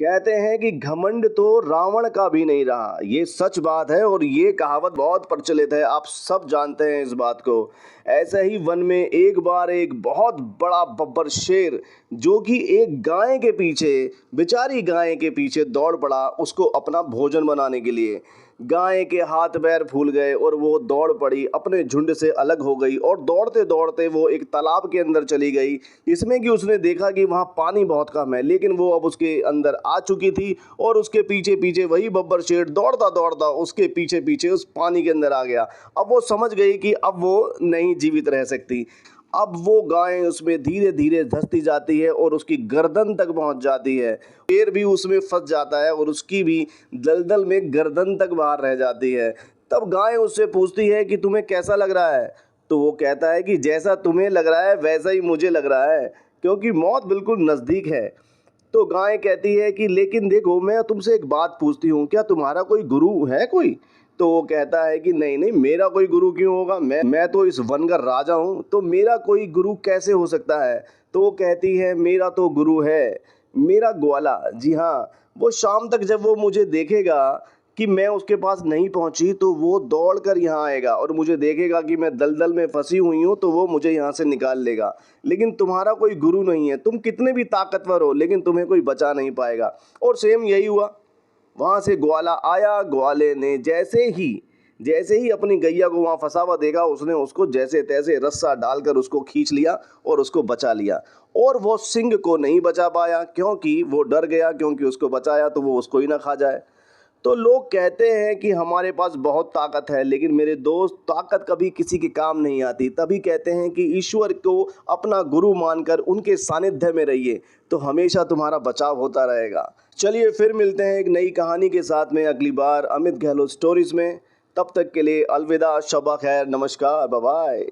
कहते हैं कि घमंड तो रावण का भी नहीं रहा। ये सच बात है और ये कहावत बहुत प्रचलित है, आप सब जानते हैं इस बात को। ऐसे ही वन में एक बार एक बहुत बड़ा बब्बर शेर, जो कि एक गाय के पीछे, बेचारी गाय के पीछे दौड़ पड़ा उसको अपना भोजन बनाने के लिए। गाय के हाथ पैर फूल गए और वो दौड़ पड़ी, अपने झुंड से अलग हो गई और दौड़ते दौड़ते वो एक तालाब के अंदर चली गई। इसमें कि उसने देखा कि वहाँ पानी बहुत कम है, लेकिन वो अब उसके अंदर आ चुकी थी और उसके पीछे पीछे वही बब्बर शेर दौड़ता दौड़ता उसके पीछे पीछे उस पानी के अंदर आ गया। अब वो समझ गई कि अब वो नहीं जीवित रह सकती। अब वो गाय उसमें धीरे धीरे धंसती जाती है और उसकी गर्दन तक पहुंच जाती है। शेर भी उसमें फंस जाता है और उसकी भी दलदल में गर्दन तक बाहर रह जाती है। तब गाय उससे पूछती है कि तुम्हें कैसा लग रहा है? तो वो कहता है कि जैसा तुम्हें लग रहा है वैसा ही मुझे लग रहा है, क्योंकि मौत बिल्कुल नज़दीक है। तो गाय कहती है कि लेकिन देखो, मैं तुमसे एक बात पूछती हूँ, क्या तुम्हारा कोई गुरु है कोई? तो वो कहता है कि नहीं नहीं, मेरा कोई गुरु क्यों होगा, मैं तो इस वन का राजा हूँ, तो मेरा कोई गुरु कैसे हो सकता है? तो वो कहती है मेरा तो गुरु है, मेरा ग्वाला। जी हाँ, वो शाम तक जब वो मुझे देखेगा कि मैं उसके पास नहीं पहुंची, तो वो दौड़ कर यहाँ आएगा और मुझे देखेगा कि मैं दलदल में फंसी हुई हूँ, तो वो मुझे यहाँ से निकाल लेगा। लेकिन तुम्हारा कोई गुरु नहीं है, तुम कितने भी ताकतवर हो लेकिन तुम्हें कोई बचा नहीं पाएगा। और सेम यही हुआ। वहाँ से ग्वाला आया, ग्वाले ने जैसे ही अपनी गैया को वहाँ फंसा हुआ देखा, उसने उसको जैसे तैसे रस्सा डालकर उसको खींच लिया और उसको बचा लिया। और वो सिंह को नहीं बचा पाया, क्योंकि वो डर गया, क्योंकि उसको बचाया तो वो उसको ही ना खा जाए। तो लोग कहते हैं कि हमारे पास बहुत ताकत है, लेकिन मेरे दोस्त, ताकत कभी किसी के काम नहीं आती। तभी कहते हैं कि ईश्वर को अपना गुरु मानकर उनके सानिध्य में रहिए, तो हमेशा तुम्हारा बचाव होता रहेगा। चलिए फिर मिलते हैं एक नई कहानी के साथ में अगली बार अमित गहलोत स्टोरीज में। तब तक के लिए अलविदा, शबा खैर, नमस्कार, बाय बाय।